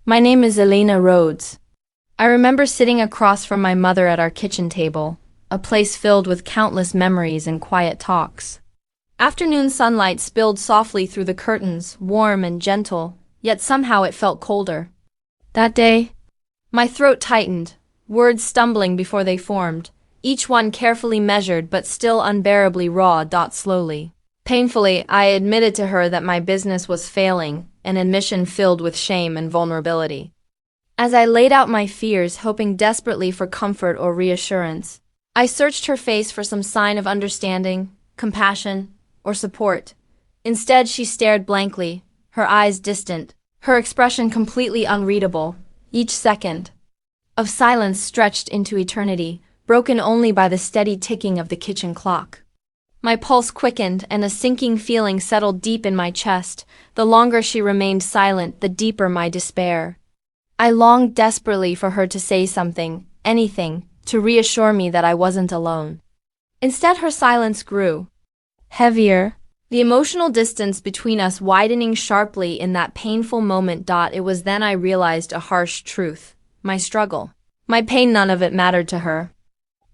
My name is Elena Rhodes. I remember sitting across from my mother at our kitchen table, a place filled with countless memories and quiet talks. Afternoon sunlight spilled softly through the curtains, warm and gentle, yet somehow it felt colder. That day, my throat tightened, words stumbling before they formed, each one carefully measured but still unbearably raw. Slowly, painfully, I admitted to her that my business was failing, an admission filled with shame and vulnerability. As I laid out my fears, hoping desperately for comfort or reassurance, I searched her face for some sign of understanding, compassion, or support. Instead, she stared blankly, her eyes distant, her expression completely unreadable. Each second of silence stretched into eternity, broken only by the steady ticking of the kitchen clock. My pulse quickened and a sinking feeling settled deep in my chest. The longer she remained silent, the deeper my despair. I longed desperately for her to say something, anything, to reassure me that I wasn't alone. Instead, her silence grew heavier, the emotional distance between us widening sharply in that painful moment. It was then I realized a harsh truth. My struggle, my pain, none of it mattered to her.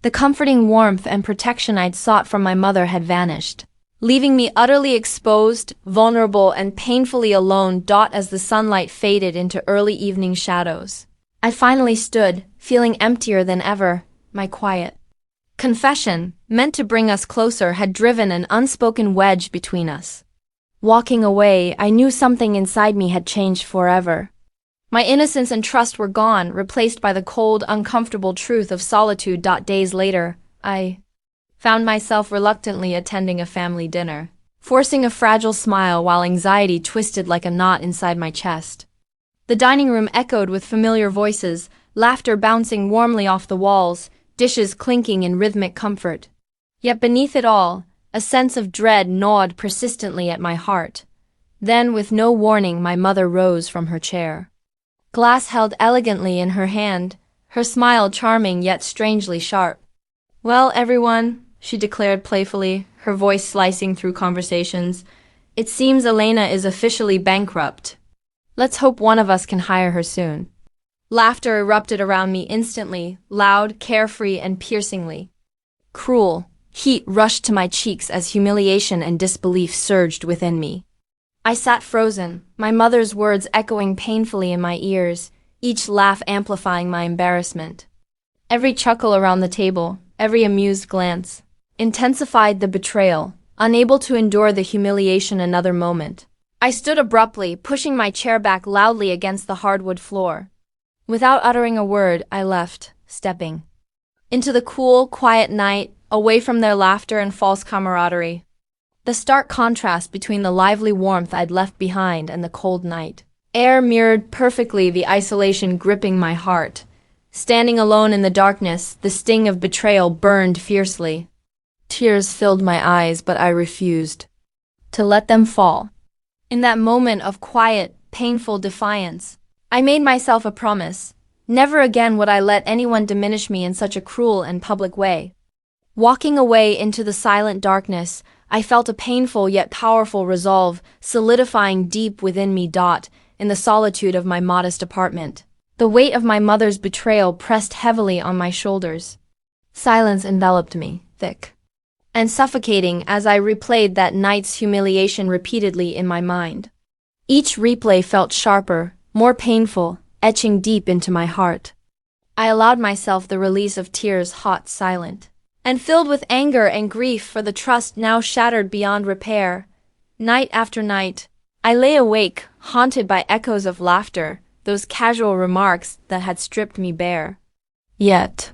The comforting warmth and protection I'd sought from my mother had vanished, leaving me utterly exposed, vulnerable, and painfully alone. As the sunlight faded into early evening shadows, I finally stood, feeling emptier than ever. My quiet confession, meant to bring us closer, had driven an unspoken wedge between us. Walking away, I knew something inside me had changed forever. My innocence and trust were gone, replaced by the cold, uncomfortable truth of solitude. Days later, I found myself reluctantly attending a family dinner, forcing a fragile smile while anxiety twisted like a knot inside my chest. The dining room echoed with familiar voices, laughter bouncing warmly off the walls, dishes clinking in rhythmic comfort. Yet beneath it all, a sense of dread gnawed persistently at my heart. Then, with no warning, my mother rose from her chair, glass held elegantly in her hand, her smile charming yet strangely sharp. "Well, everyone," she declared playfully, her voice slicing through conversations, "it seems Elena is officially bankrupt. Let's hope one of us can hire her soon." Laughter erupted around me instantly, loud, carefree, and piercingly cruel. Heat rushed to my cheeks as humiliation and disbelief surged within me. I sat frozen, my mother's words echoing painfully in my ears, each laugh amplifying my embarrassment. Every chuckle around the table, every amused glance, intensified the betrayal. Unable to endure the humiliation another moment, I stood abruptly, pushing my chair back loudly against the hardwood floor. Without uttering a word, I left, stepping into the cool, quiet night, away from their laughter and false camaraderie. The stark contrast between the lively warmth I'd left behind and the cold night air mirrored perfectly the isolation gripping my heart. Standing alone in the darkness, the sting of betrayal burned fiercely. Tears filled my eyes, but I refused to let them fall. In that moment of quiet, painful defiance, I made myself a promise. Never again would I let anyone diminish me in such a cruel and public way. Walking away into the silent darkness, I felt a painful yet powerful resolve solidifying deep within me. In the solitude of my modest apartment, the weight of my mother's betrayal pressed heavily on my shoulders. Silence enveloped me, thick and suffocating, as I replayed that night's humiliation repeatedly in my mind. Each replay felt sharper, more painful, etching deep into my heart. I allowed myself the release of tears, hot, silent, and filled with anger and grief for the trust now shattered beyond repair. Night after night, I lay awake, haunted by echoes of laughter, those casual remarks that had stripped me bare. Yet,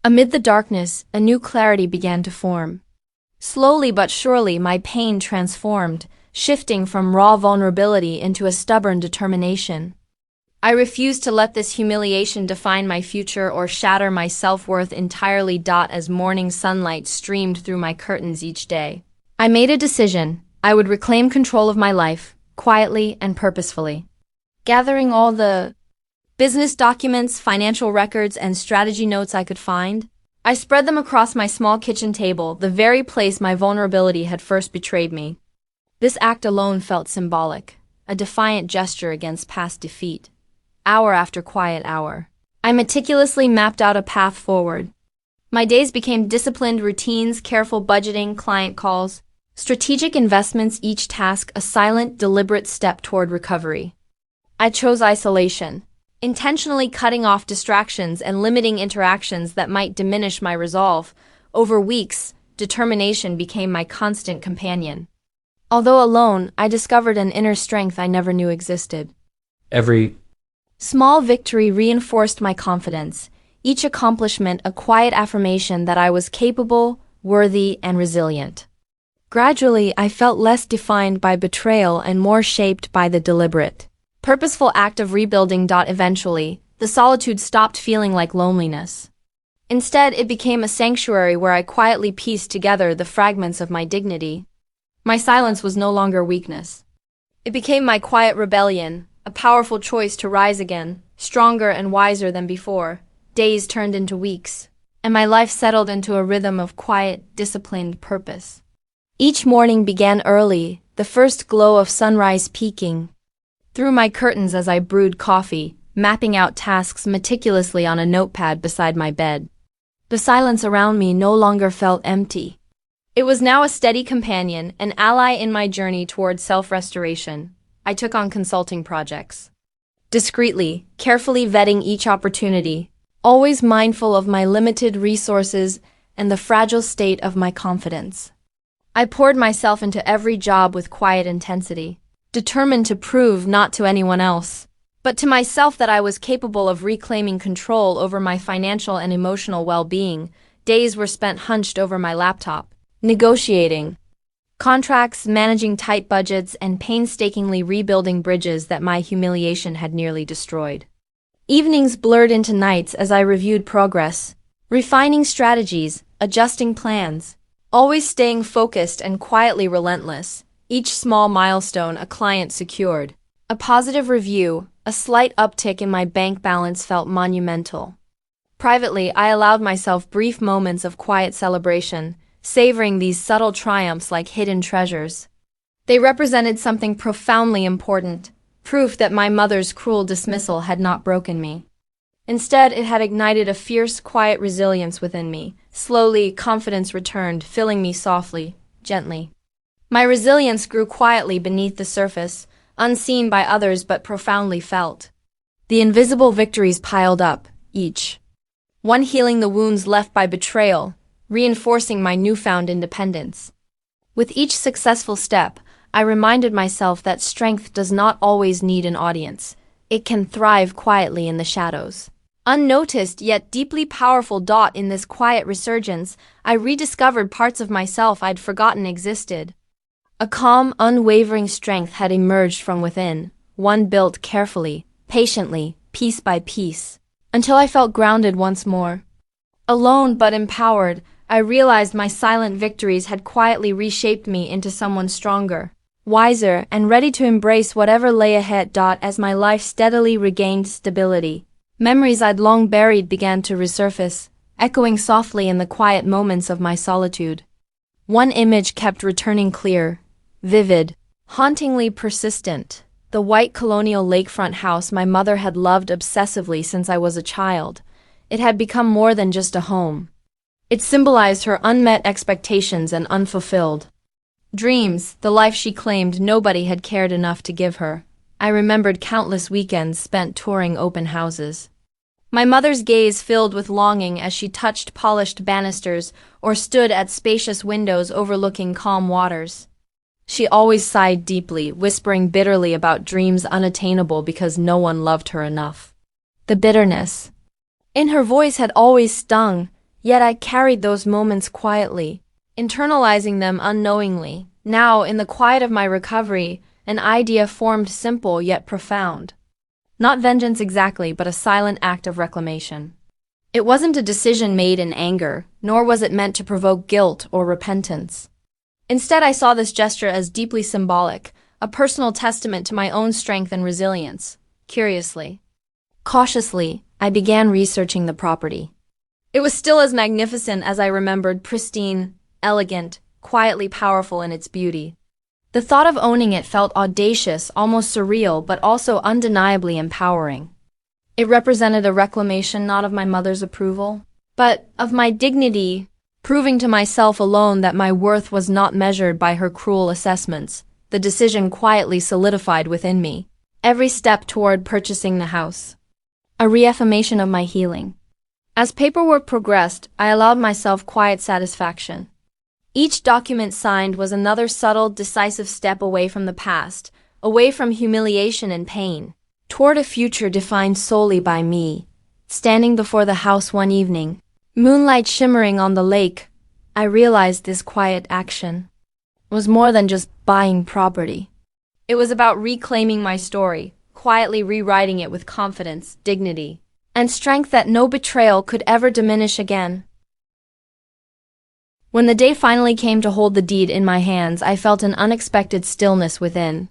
amid the darkness, a new clarity began to form. Slowly but surely, my pain transformed, shifting from raw vulnerability into a stubborn determination. I refused to let this humiliation define my future or shatter my self-worth entirely. As morning sunlight streamed through my curtains each day, I made a decision. I would reclaim control of my life, quietly and purposefully. Gathering all the business documents, financial records, and strategy notes I could find, I spread them across my small kitchen table, the very place my vulnerability had first betrayed me. This act alone felt symbolic, a defiant gesture against past defeat. hour after quiet hour. I meticulously mapped out a path forward. My days became disciplined routines, careful budgeting, client calls, strategic investments, each task a silent, deliberate step toward recovery. I chose isolation, intentionally cutting off distractions and limiting interactions that might diminish my resolve. Over weeks, determination became my constant companion. Although alone, I discovered an inner strength I never knew existed. Every Small victory reinforced my confidence, each accomplishment a quiet affirmation that I was capable, worthy, and resilient. Gradually, I felt less defined by betrayal and more shaped by the deliberate, purposeful act of rebuilding. Eventually, the solitude stopped feeling like loneliness. Instead, it became a sanctuary where I quietly pieced together the fragments of my dignity. My silence was no longer weakness. It became my quiet rebellion, a powerful choice to rise again, stronger and wiser than before. Days turned into weeks, and my life settled into a rhythm of quiet, disciplined purpose. Each morning began early, the first glow of sunrise peeking through my curtains as I brewed coffee, mapping out tasks meticulously on a notepad beside my bed. The silence around me no longer felt empty. It was now a steady companion, an ally in my journey toward self-restoration. I took on consulting projects. Discreetly, carefully vetting each opportunity, always mindful of my limited resources and the fragile state of my confidence. I poured myself into every job with quiet intensity, determined to prove not to anyone else, but to myself that I was capable of reclaiming control over my financial and emotional well-being. Days were spent hunched over my laptop, negotiating contracts, managing tight budgets, and painstakingly rebuilding bridges that my humiliation had nearly destroyed. Evenings blurred into nights as I reviewed progress, refining strategies, adjusting plans, always staying focused and quietly relentless. Each small milestone a client secured, a positive review, a slight uptick in my bank balance felt monumental. Privately, I allowed myself brief moments of quiet celebration, savoring these subtle triumphs like hidden treasures. They represented something profoundly important, proof that my mother's cruel dismissal had not broken me. Instead, it had ignited a fierce, quiet resilience within me. Slowly, confidence returned, filling me softly, gently. My resilience grew quietly beneath the surface, unseen by others but profoundly felt. The invisible victories piled up, each one healing the wounds left by betrayal, reinforcing my newfound independence. With each successful step, I reminded myself that strength does not always need an audience. It can thrive quietly in the shadows. Unnoticed yet deeply powerful. In this quiet resurgence, I rediscovered parts of myself I'd forgotten existed. A calm, unwavering strength had emerged from within, one built carefully, patiently, piece by piece, until I felt grounded once more. Alone but empowered, I realized my silent victories had quietly reshaped me into someone stronger, wiser, and ready to embrace whatever lay ahead. As my life steadily regained stability, memories I'd long buried began to resurface, echoing softly in the quiet moments of my solitude. One image kept returning clear, vivid, hauntingly persistent. The white colonial lakefront house my mother had loved obsessively since I was a child. It had become more than just a home. It symbolized her unmet expectations and unfulfilled dreams, the life she claimed nobody had cared enough to give her. I remembered countless weekends spent touring open houses. My mother's gaze filled with longing as she touched polished banisters or stood at spacious windows overlooking calm waters. She always sighed deeply, whispering bitterly about dreams unattainable because no one loved her enough. The bitterness in her voice had always stung, yet I carried those moments quietly, internalizing them unknowingly. Now, in the quiet of my recovery, an idea formed, simple yet profound. Not vengeance exactly, but a silent act of reclamation. It wasn't a decision made in anger, nor was it meant to provoke guilt or repentance. Instead, I saw this gesture as deeply symbolic, a personal testament to my own strength and resilience. Curiously, cautiously, I began researching the property. It was still as magnificent as I remembered, pristine, elegant, quietly powerful in its beauty. The thought of owning it felt audacious, almost surreal, but also undeniably empowering. It represented a reclamation not of my mother's approval, but of my dignity, proving to myself alone that my worth was not measured by her cruel assessments. The decision quietly solidified within me every step toward purchasing the house, a reaffirmation of my healing. As paperwork progressed, I allowed myself quiet satisfaction. Each document signed was another subtle, decisive step away from the past, away from humiliation and pain, toward a future defined solely by me. Standing before the house one evening, moonlight shimmering on the lake, I realized this quiet action was more than just buying property. It was about reclaiming my story, quietly rewriting it with confidence, dignity, and strength that no betrayal could ever diminish again. When the day finally came to hold the deed in my hands, I felt an unexpected stillness within.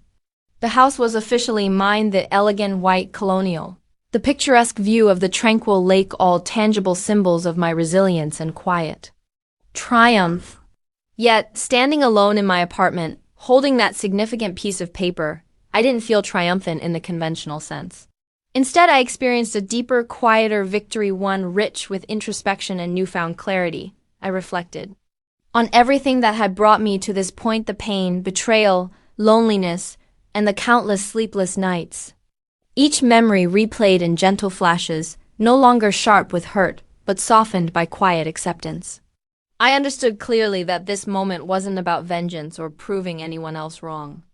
The house was officially mine, the elegant white colonial, the picturesque view of the tranquil lake, all tangible symbols of my resilience and quiet triumph. Yet, standing alone in my apartment, holding that significant piece of paper, I didn't feel triumphant in the conventional sense. Instead, I experienced a deeper, quieter victory, one rich with introspection and newfound clarity. I reflected on everything that had brought me to this point: the pain, betrayal, loneliness, and the countless sleepless nights. Each memory replayed in gentle flashes, no longer sharp with hurt, but softened by quiet acceptance. I understood clearly that this moment wasn't about vengeance or proving anyone else wrong.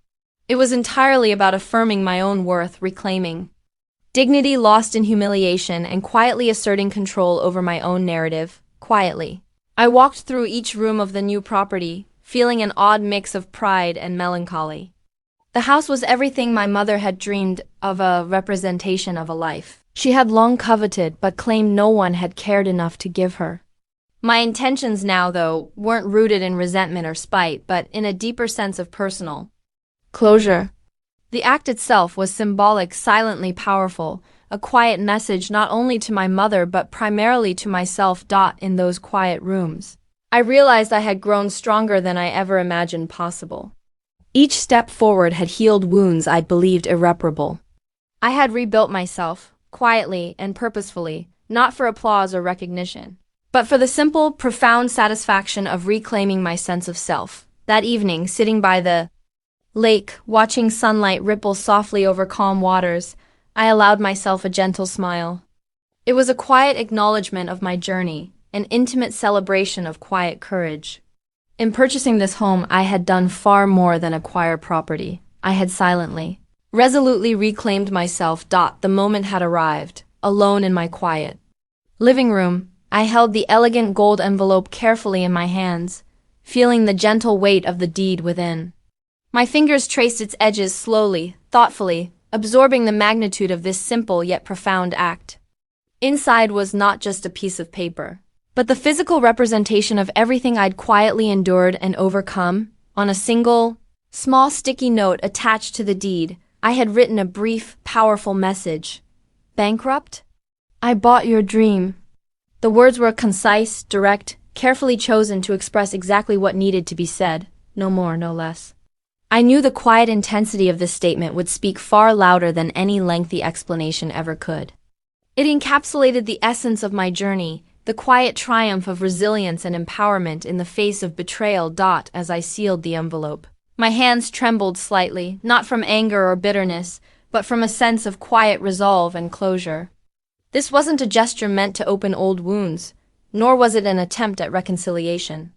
It was entirely about affirming my own worth, reclaiming dignity lost in humiliation, and quietly asserting control over my own narrative. Quietly, I walked through each room of the new property, feeling an odd mix of pride and melancholy. The house was everything my mother had dreamed of, a representation of a life she had long coveted but claimed no one had cared enough to give her. My intentions now, though, weren't rooted in resentment or spite, but in a deeper sense of personal closure. The act itself was symbolic, silently powerful, a quiet message not only to my mother but primarily to myself. In those quiet rooms, I realized I had grown stronger than I ever imagined possible. Each step forward had healed wounds I'd believed irreparable. I had rebuilt myself, quietly and purposefully, not for applause or recognition, but for the simple, profound satisfaction of reclaiming my sense of self. That evening, sitting by the lake, watching sunlight ripple softly over calm waters, I allowed myself a gentle smile. It was a quiet acknowledgement of my journey, an intimate celebration of quiet courage. In purchasing this home, I had done far more than acquire property. I had silently, resolutely reclaimed myself. The moment had arrived. Alone in my quiet living room, I held the elegant gold envelope carefully in my hands, feeling the gentle weight of the deed within. My fingers traced its edges slowly, thoughtfully, absorbing the magnitude of this simple yet profound act. Inside was not just a piece of paper, but the physical representation of everything I'd quietly endured and overcome. On a single, small sticky note attached to the deed, I had written a brief, powerful message. Bankrupt? I bought your dream. The words were concise, direct, carefully chosen to express exactly what needed to be said, no more, no less. I knew the quiet intensity of this statement would speak far louder than any lengthy explanation ever could. It encapsulated the essence of my journey, the quiet triumph of resilience and empowerment in the face of betrayal. As I sealed the envelope, my hands trembled slightly, not from anger or bitterness, but from a sense of quiet resolve and closure. This wasn't a gesture meant to open old wounds, nor was it an attempt at reconciliation.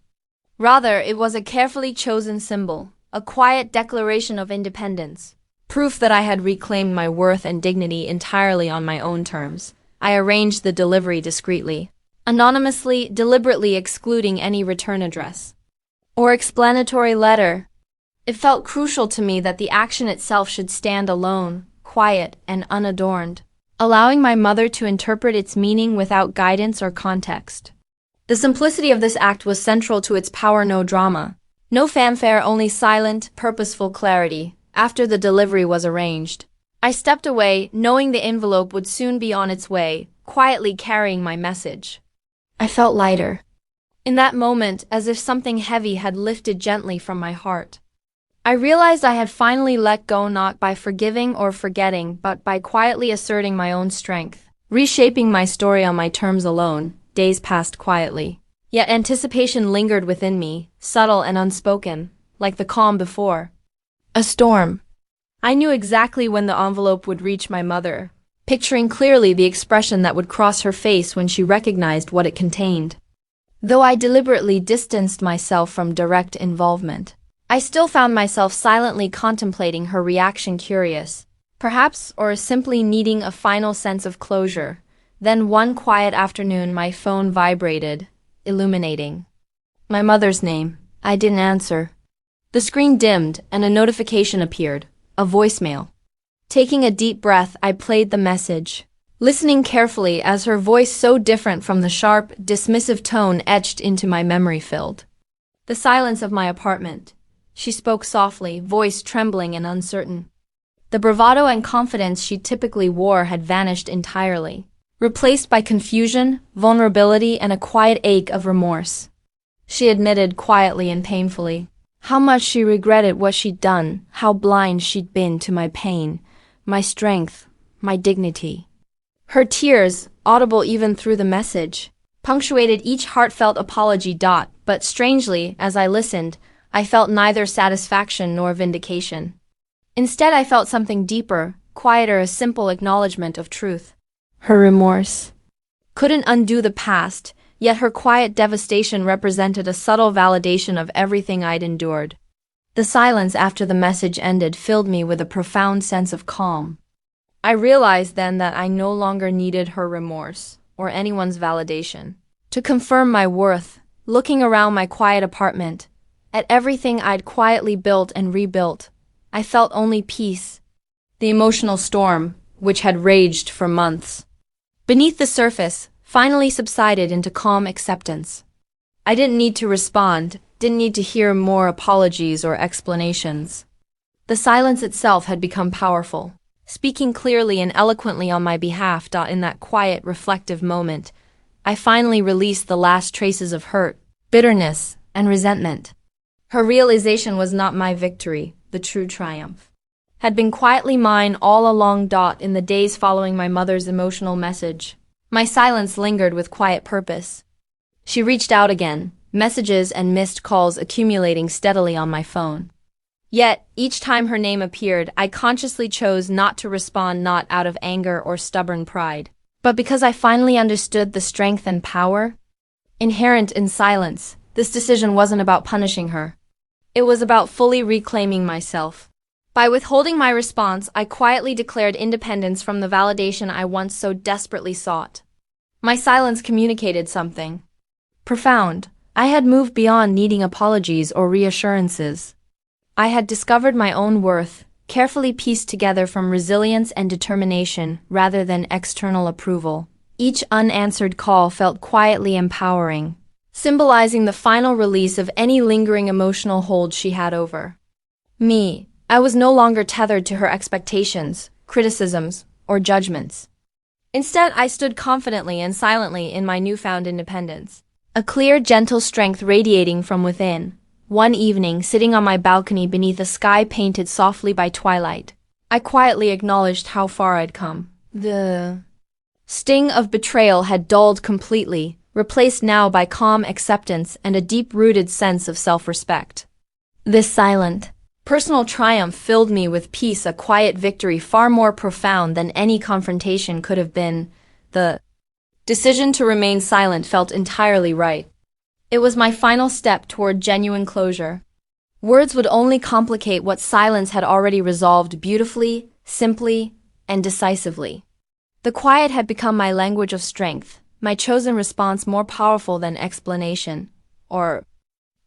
Rather, it was a carefully chosen symbol, a quiet declaration of independence, proof that I had reclaimed my worth and dignity entirely on my own terms. I arranged the delivery discreetly, anonymously, deliberately excluding any return address or explanatory letter. It felt crucial to me that the action itself should stand alone, quiet and unadorned, allowing my mother to interpret its meaning without guidance or context. The simplicity of this act was central to its power. No drama, no fanfare, only silent, purposeful clarity. After the delivery was arranged, I stepped away, knowing the envelope would soon be on its way, quietly carrying my message. I felt lighter in that moment, as if something heavy had lifted gently from my heart. I realized I had finally let go, not by forgiving or forgetting, but by quietly asserting my own strength. Reshaping my story on my terms alone, days passed quietly. Yet anticipation lingered within me, subtle and unspoken, like the calm before a storm. I knew exactly when the envelope would reach my mother, picturing clearly the expression that would cross her face when she recognized what it contained. Though I deliberately distanced myself from direct involvement, I still found myself silently contemplating her reaction, curious, perhaps, or simply needing a final sense of closure. Then one quiet afternoon my phone vibrated, illuminating my mother's name. I didn't answer. The screen dimmed and a notification appeared, a voicemail. Taking a deep breath, I played the message, listening carefully as her voice, so different from the sharp, dismissive tone, etched into my memory, filled the silence of my apartment. She spoke softly, voice trembling and uncertain. The bravado and confidence she typically wore had vanished entirely, replaced by confusion, vulnerability, and a quiet ache of remorse. She admitted quietly and painfully how much she regretted what she'd done, how blind she'd been to my pain, my strength, my dignity. Her tears, audible even through the message, punctuated each heartfelt apology. But strangely, as I listened, I felt neither satisfaction nor vindication. Instead, I felt something deeper, quieter, a simple acknowledgement of truth. Her remorse couldn't undo the past, yet her quiet devastation represented a subtle validation of everything I'd endured. The silence after the message ended filled me with a profound sense of calm. I realized then that I no longer needed her remorse, or anyone's validation, to confirm my worth. Looking around my quiet apartment, at everything I'd quietly built and rebuilt, I felt only peace. The emotional storm, which had raged for months beneath the surface, finally subsided into calm acceptance. I didn't need to respond, didn't need to hear more apologies or explanations. The silence itself had become powerful, speaking clearly and eloquently on my behalf. In that quiet, reflective moment, I finally released the last traces of hurt, bitterness, and resentment. Her realization was not my victory, the true triumph had been quietly mine all along. In the days following my mother's emotional message, my silence lingered with quiet purpose. She reached out again, messages and missed calls accumulating steadily on my phone. Yet, each time her name appeared, I consciously chose not to respond, not out of anger or stubborn pride, but because I finally understood the strength and power inherent in silence. This decision wasn't about punishing her. It was about fully reclaiming myself. By withholding my response, I quietly declared independence from the validation I once so desperately sought. My silence communicated something profound. I had moved beyond needing apologies or reassurances. I had discovered my own worth, carefully pieced together from resilience and determination rather than external approval. Each unanswered call felt quietly empowering, symbolizing the final release of any lingering emotional hold she had over me. I was no longer tethered to her expectations, criticisms, or judgments. Instead, I stood confidently and silently in my newfound independence, a clear, gentle strength radiating from within. One evening, sitting on my balcony beneath a sky painted softly by twilight, I quietly acknowledged how far I'd come. The sting of betrayal had dulled completely, replaced now by calm acceptance and a deep-rooted sense of self-respect. This silent, personal triumph filled me with peace, a quiet victory far more profound than any confrontation could have been. The decision to remain silent felt entirely right. It was my final step toward genuine closure. Words would only complicate what silence had already resolved beautifully, simply, and decisively. The quiet had become my language of strength, my chosen response more powerful than explanation or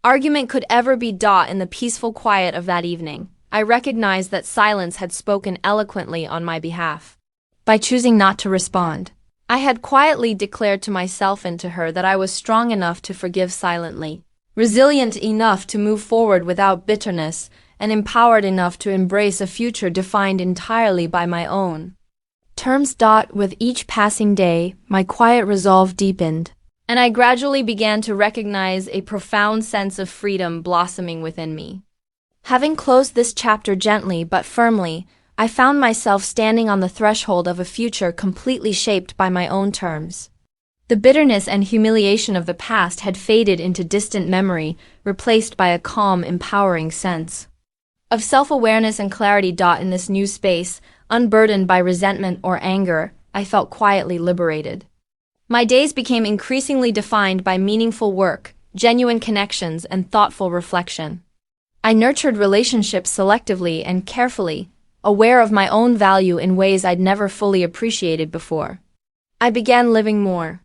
argument could ever be. In the peaceful quiet of that evening, I recognized that silence had spoken eloquently on my behalf. By choosing not to respond, I had quietly declared to myself and to her that I was strong enough to forgive silently, resilient enough to move forward without bitterness, and empowered enough to embrace a future defined entirely by my own terms. With each passing day, my quiet resolve deepened, and I gradually began to recognize a profound sense of freedom blossoming within me. Having closed this chapter gently but firmly, I found myself standing on the threshold of a future completely shaped by my own terms. The bitterness and humiliation of the past had faded into distant memory, replaced by a calm, empowering sense of self-awareness and clarity. In this new space, unburdened by resentment or anger, I felt quietly liberated. My days became increasingly defined by meaningful work, genuine connections, and thoughtful reflection. I nurtured relationships selectively and carefully, aware of my own value in ways I'd never fully appreciated before. I began living more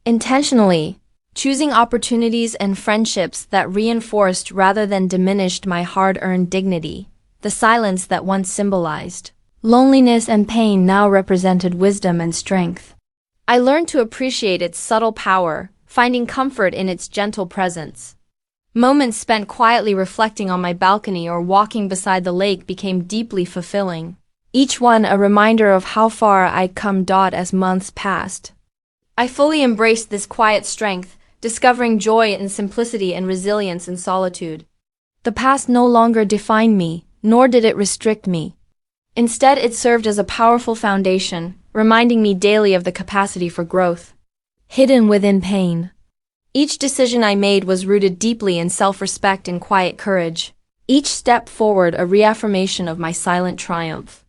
intentionally, choosing opportunities and friendships that reinforced rather than diminished my hard-earned dignity. The silence that once symbolized loneliness and pain now represented wisdom and strength. I learned to appreciate its subtle power, finding comfort in its gentle presence. Moments spent quietly reflecting on my balcony or walking beside the lake became deeply fulfilling, each one a reminder of how far I'd come. As months passed, I fully embraced this quiet strength, discovering joy in simplicity and resilience in solitude. The past no longer defined me, nor did it restrict me. Instead, it served as a powerful foundation, reminding me daily of the capacity for growth hidden within pain. Each decision I made was rooted deeply in self-respect and quiet courage, each step forward a reaffirmation of my silent triumph.